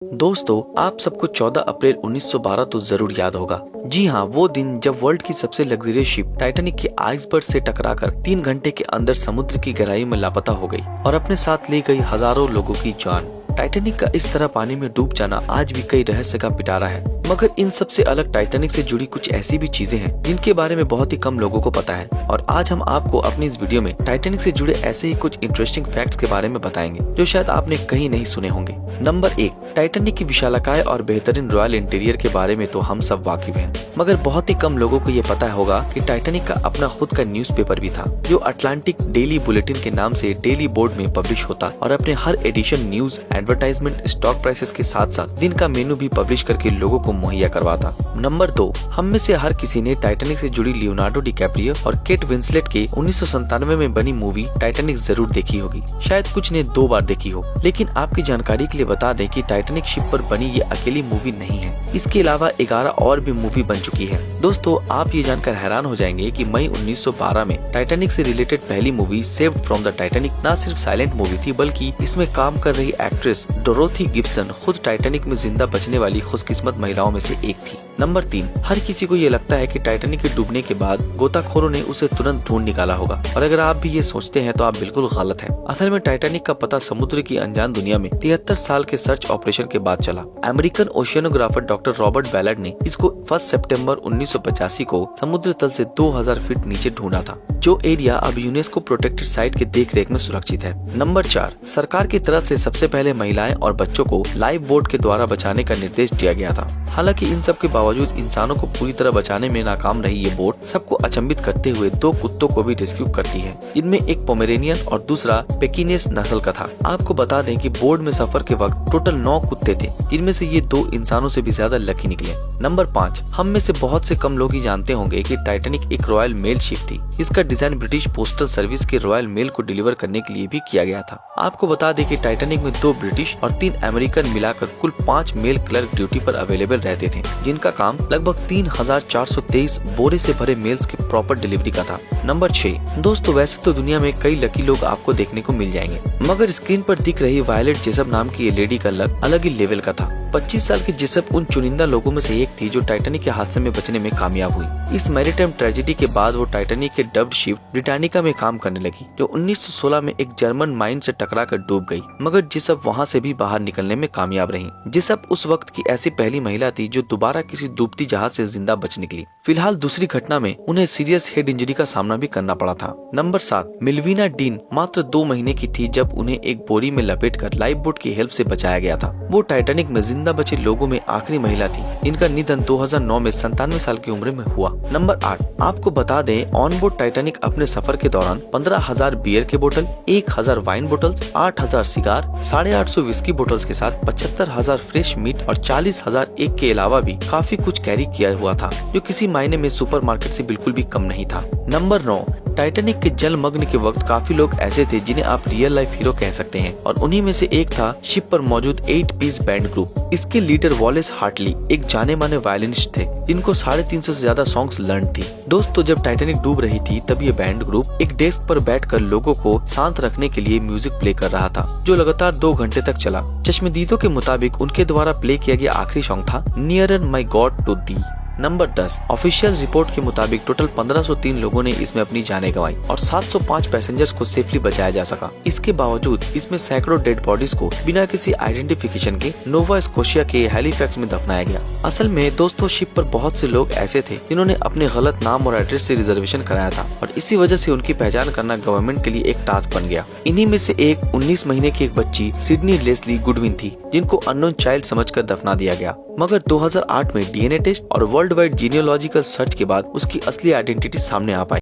दोस्तों, आप सबको 14 अप्रैल 1912 तो जरूर याद होगा। जी हाँ, वो दिन जब वर्ल्ड की सबसे लग्जरियस शिप टाइटैनिक के आइसबर्ग से टकराकर 3 घंटे के अंदर समुद्र की गहराई में लापता हो गई और अपने साथ ले गई हजारों लोगों की जान। टाइटैनिक का इस तरह पानी में डूब जाना आज भी कई रहस्य का पिटारा है, मगर इन सबसे अलग टाइटैनिक से जुड़ी कुछ ऐसी भी चीजें हैं जिनके बारे में बहुत ही कम लोगों को पता है। और आज हम आपको अपनी इस वीडियो में टाइटैनिक से जुड़े ऐसे ही कुछ इंटरेस्टिंग फैक्ट्स के बारे में बताएंगे जो शायद आपने कहीं नहीं सुने होंगे। नंबर 1, टाइटैनिक की विशालकाय और बेहतरीन रॉयल इंटीरियर के बारे में तो हम सब वाकिफ हैं, मगर बहुत ही कम लोगों को ये पता होगा कि टाइटैनिक का अपना खुद का न्यूज़पेपर भी था जो अटलांटिक डेली बुलेटिन के नाम से डेली बोर्ड में पब्लिश होता और अपने हर edition news, advertisement, stock prices के साथ साथ दिन का मेनू भी पब्लिश करके लोगों को मुहैया करवाता। नंबर 2, हम में से हर किसी ने टाइटैनिक से जुड़ी लियोनार्डो डिकैप्रियो और केट विंसलेट के 1997 में बनी मूवी टाइटैनिक जरूर देखी होगी। शायद कुछ ने 2 बार देखी हो, लेकिन आपकी जानकारी के लिए बता दें कि टाइटैनिक शिप पर बनी ये अकेली मूवी नहीं है। इसके अलावा 11 और भी मूवी बन चुकी है। दोस्तों, आप ये जानकर हैरान हो जाएंगे कि मई 1912 में टाइटैनिक से रिलेटेड पहली movie saved from the Titanic न सिर्फ साइलेंट मूवी थी, बल्कि इसमें काम कर रही एक्ट्रेस डोरोथी गिब्सन खुद टाइटैनिक में जिंदा बचने वाली खुशकिस्मत महिलाओं में से एक थी। नंबर 3, हर किसी को ये लगता है कि टाइटैनिक के डूबने के बाद गोताखोरों ने उसे तुरंत ढूंढ निकाला होगा, और अगर आप भी ये सोचते हैं तो आप बिल्कुल गलत हैं। असल में टाइटैनिक का पता समुद्र की अनजान दुनिया में 73 साल के सर्च ऑपरेशन के बाद चला। अमेरिकन ओशियनोग्राफर डॉक्टर रॉबर्ट बैलर्ड ने इसको 1 सितंबर 1985 को समुद्र तल से 2000 फीट नीचे ढूंढा था, जो एरिया अब यूनेस्को प्रोटेक्टेड साइट के देखरेख में सुरक्षित है। नंबर 4, सरकार की तरफ से सबसे पहले महिलाएं और बच्चों को लाइफ बोट के द्वारा बचाने का निर्देश दिया गया था। हालांकि इन सब के बावजूद इंसानों को पूरी तरह बचाने में नाकाम रही ये बोट सबको अचंभित करते हुए 2 कुत्तों को भी रेस्क्यू करती है, जिनमें एक पोमेरेनियन और दूसरा पेकिनेस नस्ल का था। आपको बता दें कि बोट में सफर के वक्त टोटल 9 कुत्ते थे, जिनमें से ये 2 इंसानों से भी ज्यादा लकी निकले। नंबर 5, हम में से बहुत से कम लोग ही जानते होंगे कि टाइटैनिक एक रॉयल मेल शिप थी। इसका डिजाइन ब्रिटिश पोस्टल सर्विस के रॉयल मेल को डिलीवर करने के लिए भी किया गया था। आपको बता दें कि टाइटैनिक में 2 ब्रिटिश और 3 अमेरिकन मिलाकर कुल 5 मेल क्लर्क ड्यूटी पर अवेलेबल रहते थे, जिनका काम लगभग 3423 बोरे से भरे मेल्स के प्रॉपर डिलीवरी का था। नंबर 6, दोस्तों, वैसे तो दुनिया में कई लकी लोग आपको देखने को मिल जाएंगे, मगर स्क्रीन पर दिख रही वायलेट जेसप नाम की ये लेडी का लक अलग ही लेवल का था। 25 साल की जेसप उन चुनिंदा लोगों में से एक थी जो टाइटैनिक के हादसे में बचने में कामयाब हुई। इस मैरीटाइम ट्रेजेडी के बाद वो टाइटैनिक के डब्ड शिप ब्रिटानिका में काम करने लगी, जो 1916 में एक जर्मन माइन से टकराकर डूब गई, मगर जेसप वहाँ से भी बाहर निकलने में कामयाब रही। जेसप उस वक्त की ऐसी पहली महिला थी जो दोबारा किसी डूबती जहाज से जिंदा बच निकली। फिलहाल दूसरी घटना में उन्हें सीरियस हेड इंजरी का सामना भी करना पड़ा था। नंबर 7, मिल्विना डीन मात्र 2 महीने की थी जब उन्हें एक बोरी में लपेटकर लाइफ बोट की हेल्प से बचाया गया था। वो टाइटैनिक में जिंदा बचे लोगों में आखिरी महिला थी, जिनका निधन 2009 में 97 साल की उम्र में हुआ। नंबर 8, आपको बता दें, ऑन बोर्ड टाइटैनिक अपने सफर के दौरान 15,000 बियर के बोतल, 1000 wine bottles, 8000 cigar, 850 whisky bottles के साथ 75,000 फ्रेश मीट और 40,000 एग के अलावा भी काफी कुछ कैरी किया हुआ था, जो किसी मायने में सुपरमार्केट से बिल्कुल भी कम नहीं था। नंबर 9, टाइटैनिक के जलमग्न के वक्त काफी लोग ऐसे थे जिन्हें आप रियल लाइफ हीरो कह सकते हैं, और उन्हीं में से एक था शिप पर मौजूद 8 पीस बैंड ग्रुप। इसके लीडर वॉलेस हार्टली एक जाने माने वायलिनिस्ट थे, जिनको 350 से ज्यादा सॉन्ग्स लर्न थी। दोस्तों, जब टाइटैनिक डूब रही थी तब ये बैंड ग्रुप एक डेस्क पर बैठकर लोगों को शांत रखने के लिए म्यूजिक प्ले कर रहा था, जो लगातार 2 घंटे तक चला। चश्मदीदों के मुताबिक उनके द्वारा प्ले किया गया आखिरी सॉन्ग था nearer my God to thee. नंबर 10, ऑफिशियल रिपोर्ट के मुताबिक टोटल 1503 लोगों ने इसमें अपनी जानें गंवाई और 705 पैसेंजर्स को सेफली बचाया जा सका। इसके बावजूद इसमें सैकड़ों डेड बॉडीज को बिना किसी आइडेंटिफिकेशन के नोवा स्कोशिया के हैलिफैक्स में दफनाया गया। असल में दोस्तों, शिप पर बहुत से लोग ऐसे थे जिन्होंने अपने गलत नाम और एड्रेस से रिजर्वेशन कराया था, और इसी वजह से उनकी पहचान करना गवर्नमेंट के लिए एक टास्क बन गया। इन्हीं में से एक 19 महीने की एक बच्ची सिडनी लेस्ली गुडविन थी, जिनको अननोन चाइल्ड समझकर दफना दिया गया, मगर 2008 में डीएनए टेस्ट और वर्ल्ड वाइड जीनियोलॉजिकल सर्च के बाद उसकी असली आइडेंटिटी सामने आ पाई।